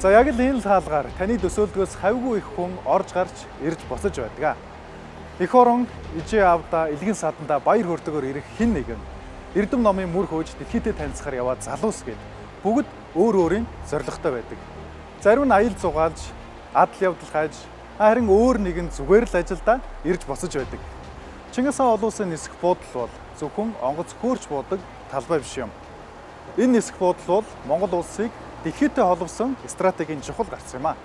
За яг л энэ хаалгаар таны төсөөлдгөөс хавьгүй их хүн орж гарч ирж босож байдаг. Эх орон, ижээ авда, илгэн саданда баяр хөөртэйгээр ирэх хэн нэгэн Эрдэм номын мөр хөөж дэлхийдээ танилцахаар яваад залуус гээд бүгд өөр өөрийн зорилготой байдаг. Зарим нь аял зугаалж, адал явдал хайж, харин өөр нэгэн зүгээр л ажилдаа ирж босож байдаг. Чингис хаан олон улсын нисэх буудал бол зөвхөн онгоц хөөрч буудаг талбай биш юм. Энэ нисэх буудал бол Монгол улсыг дэлхийдээ холбосон стратегийн чухал гарц юм а.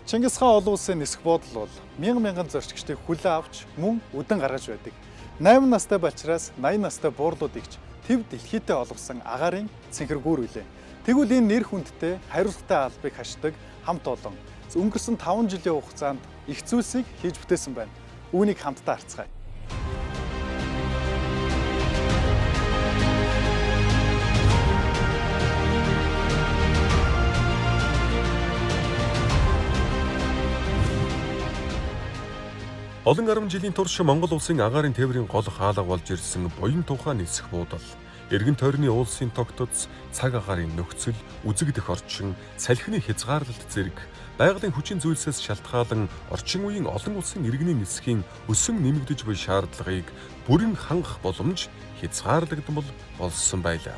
Чингис хаан олон улсын нисэх буудал бол мянган зорчигчдыг хүлээн авч мөн үдэн гаргаж байдаг. 8 настай болчраас 80 настай буурлууд игч төв дэлхийдээ олгосон агаарын цэнхэргүүр үлээ. Тэгвэл энэ нэр хүндтэй хариуцлагатай албыг хашдаг хамт олон өнгөрсөн 5 жилийн хугацаанд их зүйлсийг хийж бүтээсэн байна. Үүнийг хамтдаа харцгаая. Олон 10 жилийн турш Монгол улсын агаарын тээврийн гол хаалга болж ирсэн буян тухайн нисэх буудал, эргэн тойрны уулсын тогтоц, цаг агаарын нөхцөл, үзэгдэх орчин, салхины хязгаарлалт зэрэг байгалийн хүчин зүйлсээс шалтгаалan орчин үеийн олон улсын иргэний нисхийн өсөн нэмэгдэж буй шаардлагыг бүрэн хангах боломж хязгаарлагдмал болсон байлаа.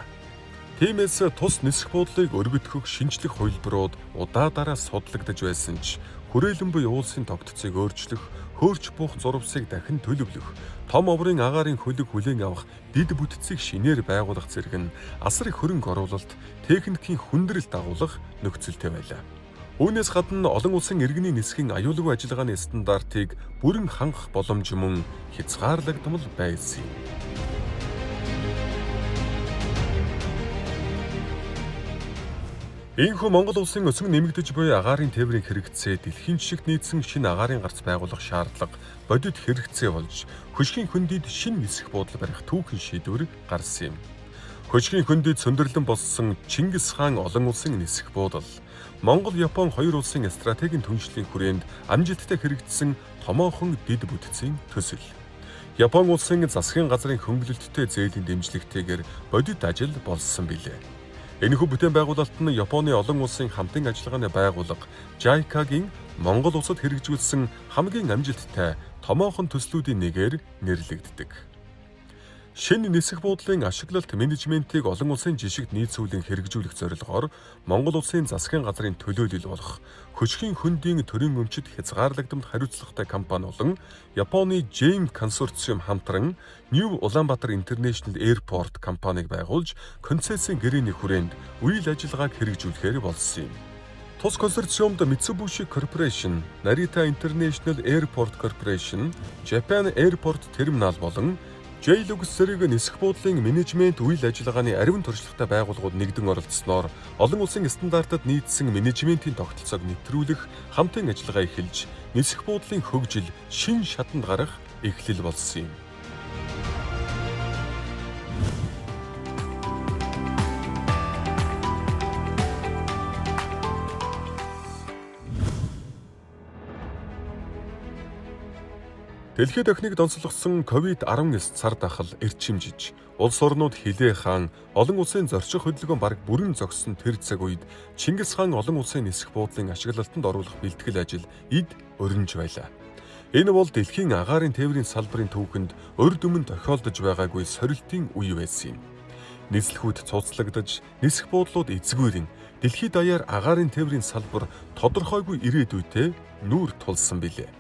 Тиймээс тус нисэх буудлыг өргөдгөх шинжлэх хувилбарууд удаадаараа судлагдж байсан ч хүрээлэн буй уулсын тогтцыг өөрчлөх, хөөрч буух зурвсыг дахин төлөвлөх, том оврын агаарын хөлөг хүлээн авах, дид бүтцийг шинээр байгуулах зэрэг нь асар их хөрөнгө оруулалт, техникийн хүндрэл дагуулах нөхцөлтэй байлаа. Үүнээс гадна олон улсын иргэний нисхийн аюулгүй ажиллагааны стандартыг бүрэн хангах боломж мөн хязгаарлагдмал байсан юм. Ийхүү Монгол улсын өсгөн нэмэгдэж буй агаарын тээврийн хэрэгцээ дэлхийн жишгт нийцсэн шинэ агаарын гарц байгуулах шаардлага бодит хэрэгцээ болж хөшгийн хөндөд шинэ нисэх буудал барих түүхэн шийдвэр гарсан юм. Хөшгийн хөндөд сөндөрлөн болсон Чингис хаан олон улсын нисэх буудал Монгол, Япон хоёр улсын стратегийн түншлэлийн хүрээнд амжилттай хэрэгжсэн томоохон дид бүтцийн төсөл. Япон улсын засгийн газрын хөнгөлөлттэй зээлийн дэмжлэгтэйгээр бодит ажил болсон билээ. Энэхүү бүтээн байгуулалт нь Японы олон улсын хамтын ажиллагааны байгууллага JICA-гийн Монгол улсад хэрэгжүүлсэн хамгийн амжилттай томоохон төслүүдийн нэгээр нэрлэгддэг. Шинэ нисэх буудлын ашиглалт менежментийг олон улсын жишгт нийцүүлэн хэрэгжүүлэх зорилгоор Монгол улсын засгийн газрын төлөөлөл болох хөшгийн хөндийн төрийн өмчит хязгаарлагдмал хариуцлагатай компани болон Японы JEM консорциум хамтран New Ulaanbaatar International Airport компаниг байгуулж концессийн гэрээний хүрээнд үйл ажиллагааг хэрэгжүүлэхээр болсон юм. Тус консорциумд Mitsubishi Corporation, Narita International Airport Corporation, Japan Airport Terminal болон J-Lux зэрэг нисэх буудлын менежмент үйл ажиллагааны ариун туршлагатай байгууллагууд нэгдэн оролцсноор олон улсын стандартад нийцсэн менежментийн тогтолцоог нэвтрүүлэх хамтын ажиллагаа эхэлж нисэх буудлын хөгжил шин шатанд гарах эхлэл болсон юм. Дэлхийд охиныг донцлогсон COVID-19 цар тахал эрчимжиж, улс орнууд хилээ хаан олон улсын зорчих хөдөлгөөн бараг бүрэн зогссон тэр цаг үед Чингис хаан олон улсын нисэх буудлын ашиглалтанд оруулах бэлтгэл ажил эд өрнөж байлаа. Энэ бол дэлхийн агаарын тээврийн салбарын түүхэнд урьд өмнө тохиолдож байгаагүй сорилтын үе байсан юм. Нислэхүүд цуцлагдаж, нисэх буудлууд эзгүүрэн дэлхийд даяар агаарын тээврийн салбар тодорхойгүй ирээдүйтэй нүүр тулсан билээ.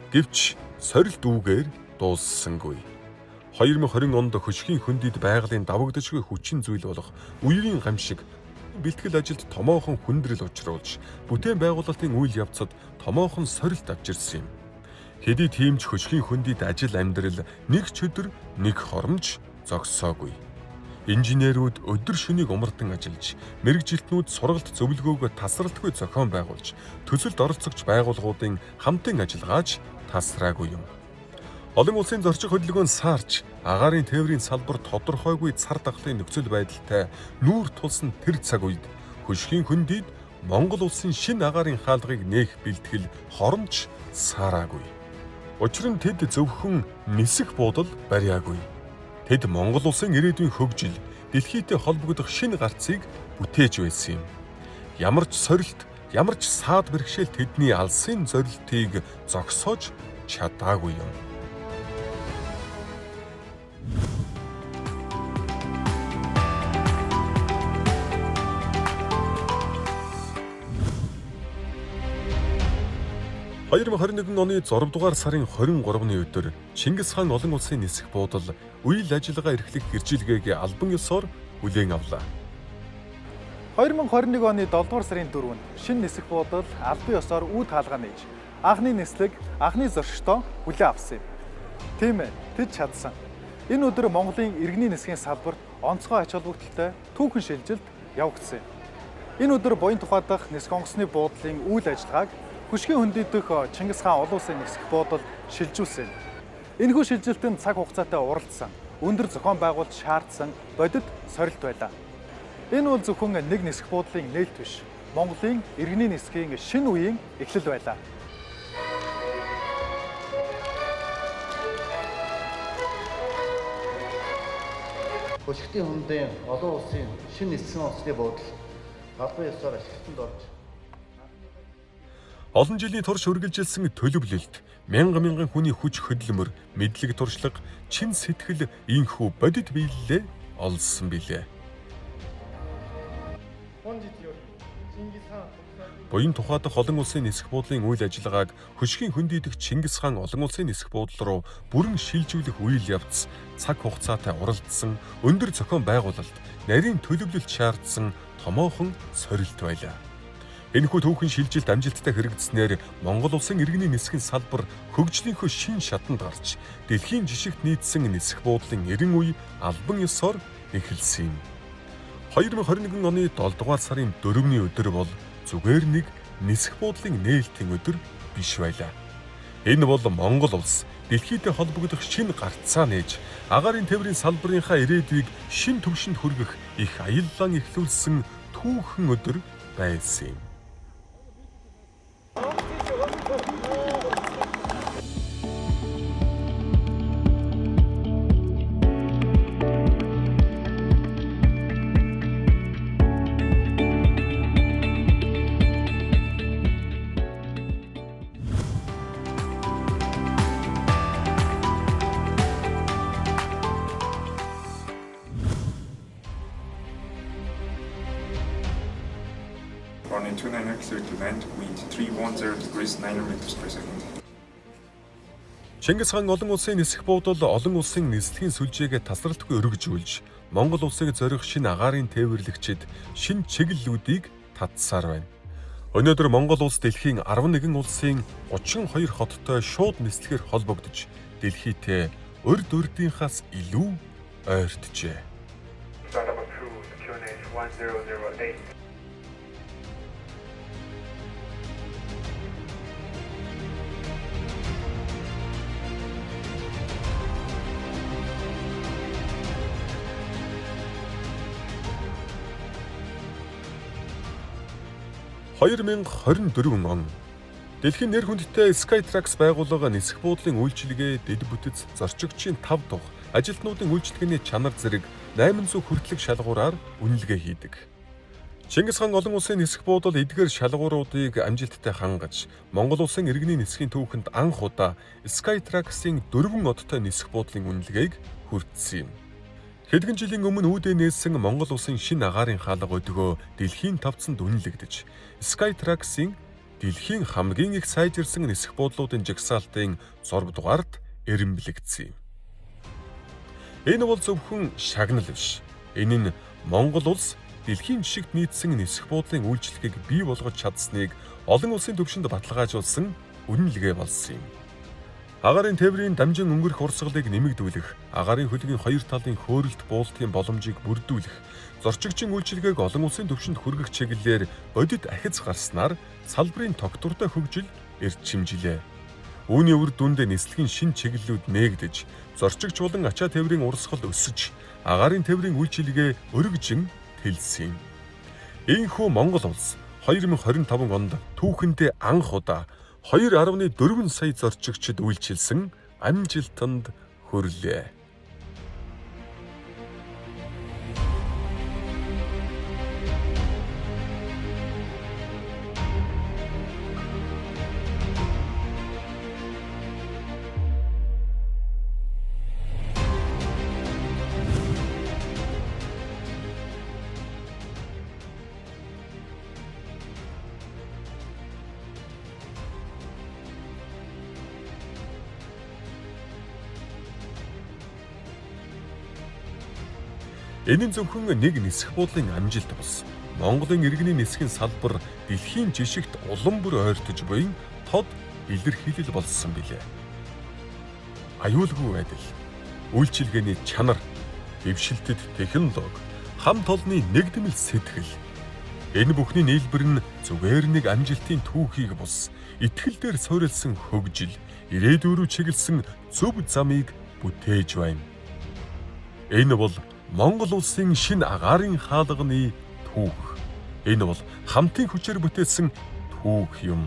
Гэвч сорилт үүгээр дууссангүй. 2020 онд хөшгийн хөндөд байгалийн давагдажгүй хүчин зүйл болох үерийн гамшиг бэлтгэл ажилд томоохон хүндрэл учруулж, бүтээн байгуулалтын үйл явцад томоохон сорилт авчирсан юм. Хэдий тийм ч хөшгийн хөндөд ажил амьдрал нэг ч өдөр нэг хоромж зогсоогүй. Инженерүүд өдөр шөнийг умардан ажиллаж, мэрэгжилтнүүд сургалт зөвлөгөөгөө тасралтгүй зохион байгуулж, төсөлд оролцогч байгууллагуудын хамтын ажиллагааж тасраагүй юм. Олон улсын зорчих хөдөлгөөн саарч, агаарын тээврийн салбар тодорхойгүй цар тахлын нөхцөл байдалтай нүүр тулсан тэр цаг үед хөшгийн хөндөд Монгол улсын шинэ агаарын хаалгыг нээх бэлтгэл хоромж саараагүй. Учир нь тэд зөвхөн нисэх буудал барьяагүй. Тэд Монгол улсын ирээдүйн хөгжил, дэлхийтэй холбогдох шинэ гарцыг бүтээж байсан юм. Ямар ч сорилт, ямар ч саад бэрхшээл тэдний алсын зорилтыг зогсоож чадаагүй юм. (2021) оны 6 дугаар сарын 23-ны өдөр Чингис хаан олон улсын нисэх буудал үйл ажиллагаа эрхлэх гэрчилгээг албан ёсоор хүлээн авлаа. 2021 оны 7 дугаар сарын 4-нд шинэ нисэх буудал албан ёсоор үүд хаалгаа нээж анхны нислэг анхны зорчтой хүлээн авсан юм. Тийм ээ, тэд чадсан. Энэ өдөр Монголын иргэний нисхийн салбарт онцгой ач холбогдолтой түүхэн шилжилт явагдсан юм. Энэ өдөр буян тухай дахь нисэх онгоцны буудлын үйл ажиллагааг хөшгийн хөндийдөх Чингис хаан олон улсын нисэх буудал шилжүүлсэн. Энэхүү шилжилтэнд цаг хугацаатай уралдсан, өндөр зохион байгуулалт шаардсан бодит сорилт байлаа. Энэ бол зөвхөн нэг нисэх буудлын нээлт биш. Монголын иргэний нисхийн шинэ үеийн эхлэл байлаа. Хөшгтийн хөндийн олон улсын шинэ ниссэн онгоцны буудал албан ёсоор ашиглалтанд орж Олон жилийн турш үргэлжилсэн төлөвлөлт, мянган хүний хүч хөдөлмөр, мэдлэг туршлага, чин сэтгэл ийхүү бодит биелэлээ олсон билээ. Буян тухай дахь олон улсын нисэх буудлын үйл ажиллагааг хөшгийн хөндийдөх Чингис хаан олон улсын нисэх буудал руу бүрэн шилжүүлэх үйл явц цаг хугацаатай уралдсан, өндөр зохион байгуулалт, нарийн төлөвлөлт шаардсан томоохон сорилт байлаа. Энэхүү түүхэн шилжилт амжилттай хэрэгжснээр Монгол улсын иргэний нисхийн салбар хөгжлийнхөө шин шатанд гарч дэлхийн жишгт нийцсэн нисэх буудлын 90 үе албан ёсоор эхэлсэн юм. 2021 оны 7 дугаар сарын 4-ний өдөр бол зүгээр нэг нисэх буудлын нээлтийн өдөр биш байлаа. Энэ бол Монгол улс дэлхийтэй холбогдох шинэ гарцаа нээж агаарын тээврийн салбарынхаа ирээдүйг шин түвшинд хүргэх их аяллаан эхлүүлсэн түүхэн өдөр байсан юм. Running 29 to land, wind 310 degrees 9 meters per second. Чингис хаан олон улсын нисэх буудал олон улсын нислэгийн сүлжээгээ тасралтгүй өргөжүүлж, Монгол улсыг зорих шинэ агаарын тээвэрлэгчид шинэ чиглэлүүдийг татсаар байна. Өнөөдөр Монгол улс дэлхийн 11 улсын 32 хоттой шууд нислэгээр холбогдож, дэлхийтэй урд урдынхаас илүү ойртжээ. Startup approved, QNH 1008. (2024) он дэлхийн нэр хүндтэй Skytrax байгууллага нисэх буудлын үйлчилгээ дэд бүтэц зорчигчийн 5 дух ажилтнуудын үйлчилгээний чанар зэрэг 800 хүртэлх шалгуураар үнэлгээ хийдэг. Чингис хаан олон улсын нисэх буудал эдгээр шалгууруудыг амжилттай хангаж Монгол улсын иргэний нисхийн түүхэнд анх удаа Skytrax-ийн 4 одтой нисэх буудлын үнэлгээг хүртсэн юм. Хэдхэн жилийн өмнө үүдээ нээсэн Монгол улсын шинэ агаарын хаалга өдгөө дэлхийн тавцанд үнэлэгдэж, Skytrax-ийн дэлхийн хамгийн их сайжирсан нисэх буудлуудын жагсаалтын 6 дугаард эренбэлэгдсэн юм. Энэ бол зөвхөн шагнал биш. Энэ нь Монгол улс дэлхийн жишгт нийцсэн нисэх буудлын үйлчлэгийг бий болгож чадсныг олон улсын түвшинд баталгаажуулсан үнэлгээ болсон юм. Агаарын тээврийн дамжин өнгөрөх урсгалыг нэмэгдүүлэх, агаарын хөлгийн хоёр талын хөөрөлт буултын боломжийг бүрдүүлэх, зорчигчийн үйлчилгээг олон улсын түвшинд хүргэх чиглэлээр бодит ахиц гарснаар салбарын тогтвортой хөгжил эрт чимжилээ. Үүний үр дүнд нислэгийн шин чиглэлүүд нээгдэж, зорчигч болон ачаа тээврийн урсгал өсөж, агаарын тээврийн үйлчилгээ өргөжин тэлсэн юм. Ийхүү Монгол улс 2025 онд түүхэндээ анх удаа 2.4 сая зорчигчид үйлчилсэн амжилтанд хүрлээ. Энэ нь зөвхөн нэг нисэх буудлын амжилт бус. Монголын иргэний нисхийн салбар дэлхийн жишгт улам бүр ойртож буй тод илэрхийлэл болсон билээ. Аюулгүй байдал, үйлчилгээний чанар, дэвшилтэд технологи, хамт олонны нэгдмэл сэтгэл. Энэ бүхний нийлбэр нь зүгээр нэг амжилтын түүхийг бус, итгэл дээр суурилсан хөгжил, ирээдүйн рүү чиглэсэн зөв замыг бүтээж байна. Энэ бол Монгол улсын шинэ агаарын хаалганы түүх. Энэ бол хамтын хүчээр бүтээсэн түүх юм.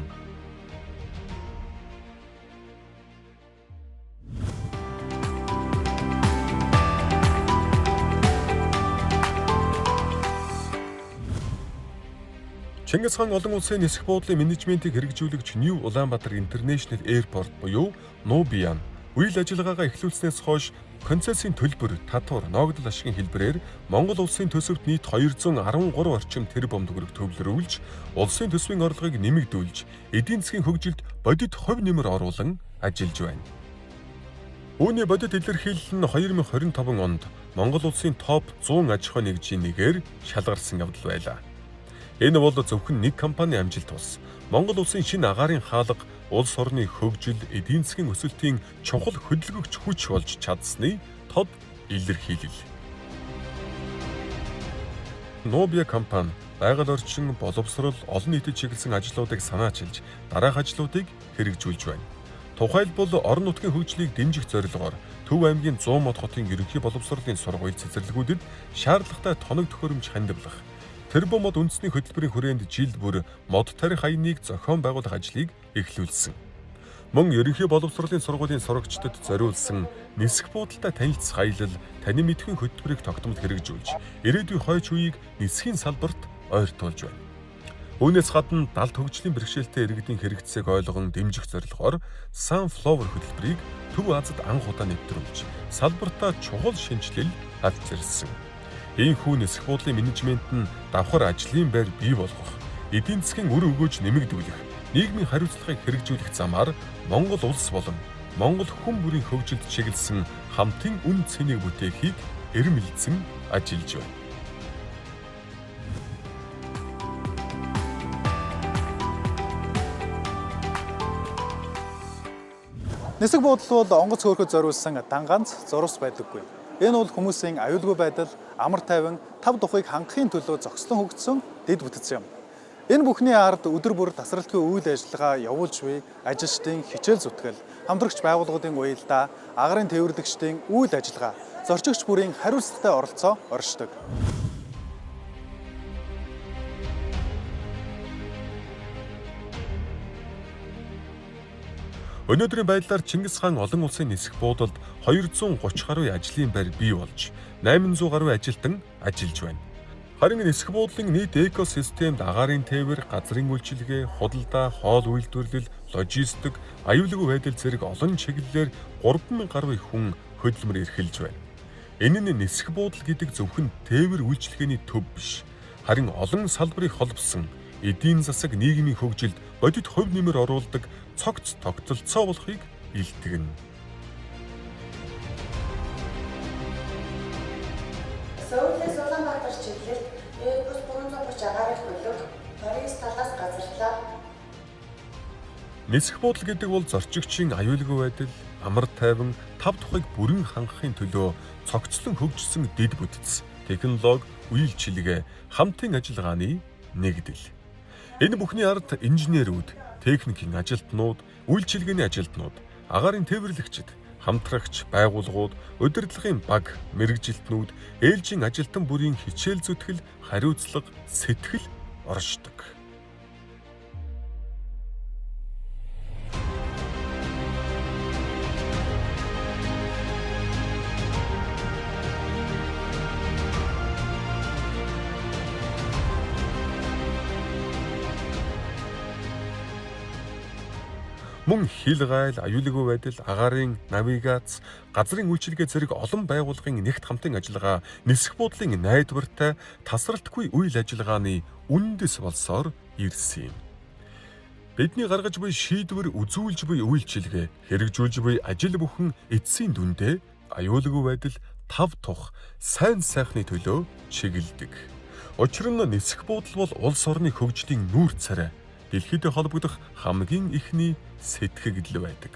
Чингис хаан олон улсын нисэх буудлын менежментийг хэрэгжүүлэгч New Ulaanbaatar International Airport буюу Nubian үйл ажиллагаагаа эхлүүлснээс хойш концессийн төлбөр, татвар, ногдол ашигын хэлбэрээр Монгол улсын төсөвт нийт 213 орчим тэрбум төгрөг төвлөрүүлж, улсын төсвийн орлогыг нэмэгдүүлж, эдийн засгийн хөгжилд бодит хувь нэмэр оруулан ажиллаж байна. Үүний бодит илэрхийлэл нь 2025 онд Монгол улсын топ 100 аж ахуй нэгжийн нэгээр шалгарсан явдал байлаа. Энэ бол зөвхөн нэг компани амжилт бус. Монгол улсын шинэ агаарын хаалга улс орны хөгжил, эдийн засгийн өсөлтийн чухал хөдөлгөгч хүч болж чадсны тод илэрхийлэл. Nubia компани байгаль орчин, боловсрол, олон нийтэд чиглэсэн ажлуудыг санаачилж, дараах ажлуудыг хэрэгжүүлж байна. Тухайлбал орон нутгийн хөгжлийг дэмжих зорилгоор Төв аймгийн 100 мод хотын ерөнхий боловсролын сургууль цэцэрлэгүүдэд шаардлагатай тоног төхөөрөмж хандивлах, тэрбум мод үндэсний хөтөлбөрийн хүрээнд жилд бүр мод тарих аяныг зохион байгуулах ажлыг эхлүүлсэн. Мөн ерөнхий боловсролын сургуулийн сурагчдад зориулсан нисэх буудалтай танилцах аялал таны мэдхийн хөтөлбөрийг тогтмол хэрэгжүүлж, ирээдүйн хойч үеийг нисхийн салбарт ойртуулж байна. Үүнээс гадна далд хөгжлийн бэрхшээлтэй иргэдийн хэрэгцээг ойлгон дэмжих зорилгоор Sunflower хөтөлбөрийг Төв Азад анх удаа нэвтрүүлж, салбартаа чухал шинжилэл авчирсан. Ийхүү нисэх буудлын менежмент нь давхар ажлын байр бий болгох, эдийн засгийн үр өгөөж нэмэгдүүлэх, нийгмийн хариуцлагыг хэрэгжүүлэх замаар Монгол улс болон Монгол хүн бүрийн хөгжилд чиглэсэн хамтын үн цэнийг бүтээхийг эрмэлзэн ажиллаж байна. Нисэх буудал бол онгоц хөөрөхөд зориулсан дан ганц зурвас байдаггүй. Энэ бол хүмүүсийн аюулгүй байдал, амар тайван, тав тухыг хангахын төлөө зохицлон хөгжсөн дэд бүтц юм. Энэ бүхний ард өдөр бүр тасралтгүй үйл ажиллагаа явуулж буй ажилчдын хичээл зүтгэл, хамтрагч байгууллагуудын уялдаа, агарын тээвэрлэгчдийн үйл ажиллагаа, зорчигч бүрийн хариуцлагатай оролцоо оршдог. Өнөөдрийн байдлаар Чингис хаан олон улсын нисэх буудалд 230 гаруй ажлын байр бий болж 800 гаруй ажилтан ажиллаж байна. Харин нисэх буудлын нийт экосистемд агаарын тээвэр, газрын үйлчилгээ, худалдаа, хоол үйлдвэрлэл, логистик, аюулгүй байдал зэрэг олон чиглэлээр 3000 гаруй хүн хөдөлмөр эрхэлж байна. Энэ нь нисэх буудал гэдэг зөвхөн тээвэр үйлчилгээний төв биш. Харин олон салбарыг холбосон эдийн засаг, нийгмийн хөгжилд бодит хувь нэмэр оруулдаг цогц тогтолцоо болохыг илтгэнэ. Сөүлээс Улаанбаатар чиглэлд Airbus 330 агаарын хөлөг Парис талаас газарлаа. Нисэх буудал гэдэг бол зорчигчийн аюулгүй байдал, амар тайван, тав тухыг бүрэн хангахын төлөө цогцлон хөгжсөн дэд бүтц, технологи, үйлчилгээ, хамтын ажиллагааны нэгдэл. Энэ бүхний ард инженерүүд, техникийн ажилтнууд, үйлчилгээний ажилтнууд, агаарын тээвэрлэгчид, хамтрагч, байгууллагууд, удирдлагын баг, мэргэжилтнүүд, ээлжийн ажилтан бүрийн хичээл зүтгэл, хариуцлага, сэтгэл оршдог. Мөн хил гайл, аюулгүй байдал, агаарын навигац, газрын үйлчилгээ зэрэг олон байгууллагын нэгт хамтын ажиллагаа нисэх буудлын найдвартай тасралтгүй үйл ажиллагааны үндэс болсоор ирсэн юм. Бидний гаргаж буй шийдвэр, үзүүлж буй үйлчилгээ, хэрэгжүүлж буй ажил бүхэн эцсийн дүндээ аюулгүй байдал тав тух сайн сайхны төлөө чиглэдэг. Учир нь нисэх буудал бол улс орны хөгжлийн нүүр царай, дэлхийдээ холбогдох хамгийн ихний сэтгэгдэл байдаг.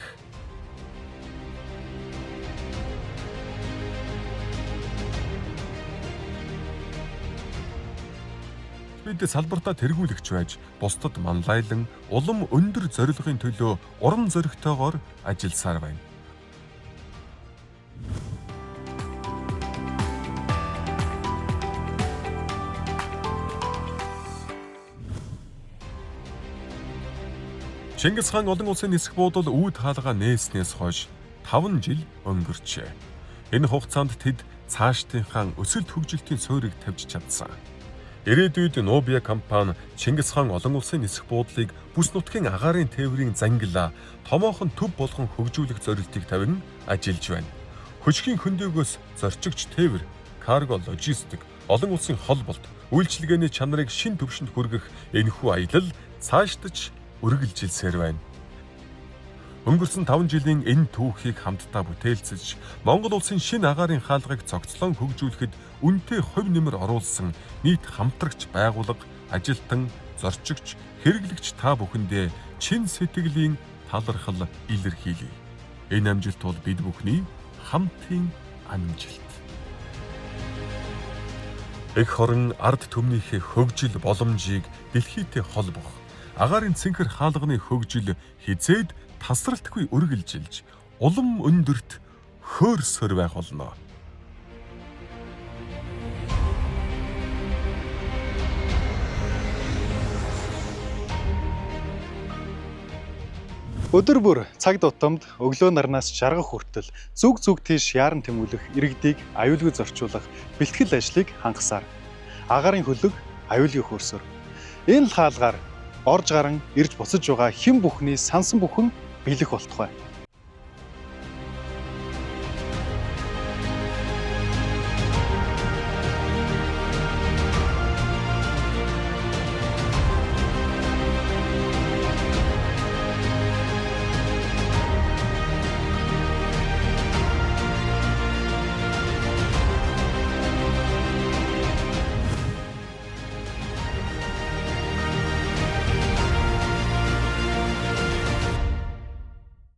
Бид салбартаа тэргүүлэгч байж, бусдад манлайлан улам өндөр зорилгын төлөө урам зоригтойгоор ажилласаар байна. Чингис хаан олон улсын нисэх буудал үүд хаалгаа нээснээс хойш 5 жил өнгөрчээ. Энэ хугацаанд тэд цаашдынхаа өсөлт хөгжилтийн суурийг тавьж чадсан. Ирээдүйд Нубия компани Чингис хаан олон улсын нисэх буудлыг бүс нутгийн агаарын тээврийн зангилаа томоохон төв болгон хөгжүүлэх зорилтыг тавин ажиллаж байна. Хөшгийн хөндөөгөөс зорчигч тээвэр, карго, логистик, олон улсын холболт, үйлчилгээний чанарыг шин түвшинд хүргэх энэхүү аялал цаашдаж үргэлжилсээр байна. Өнгөрсөн 5 жилийн энэ түүхийг хамтдаа бүтээлцэж, Монгол улсын шинэ агаарын хаалгыг цогцлон хөгжүүлэхэд үнэтэй хувь нэмэр оруулсан нийт хамтрагч байгууллага, ажилтан, зорчигч, хэрэглэгч та бүхэндээ чин сэтгэлийн талархал илэрхийлье. Энэ амжилт бол бид бүхний хамтын амжилт. Эх хорон ард түмнийхээ хөгжил боломжийг дэлхийдээ холбох, агаарын цэнхэр хаалганы хөгжил хизээд тасралтгүй үргэлжилж, улам өндөрт хөөрсөр байх болно. Өдөр бүр цаг тутамд өглөө нарнаас жаргах хүртэл зүг тийш яаран тэмүүлэх иргэдийг аюулгүй зорчуулах бэлтгэл ажлыг хангасаар агаарын хөлөг аюулгүй хөрсөөр энэ л хаалгаар орж гарan ирж буцаж байгаа хэн бүхний сансан бүхэн бэлэх болтугай.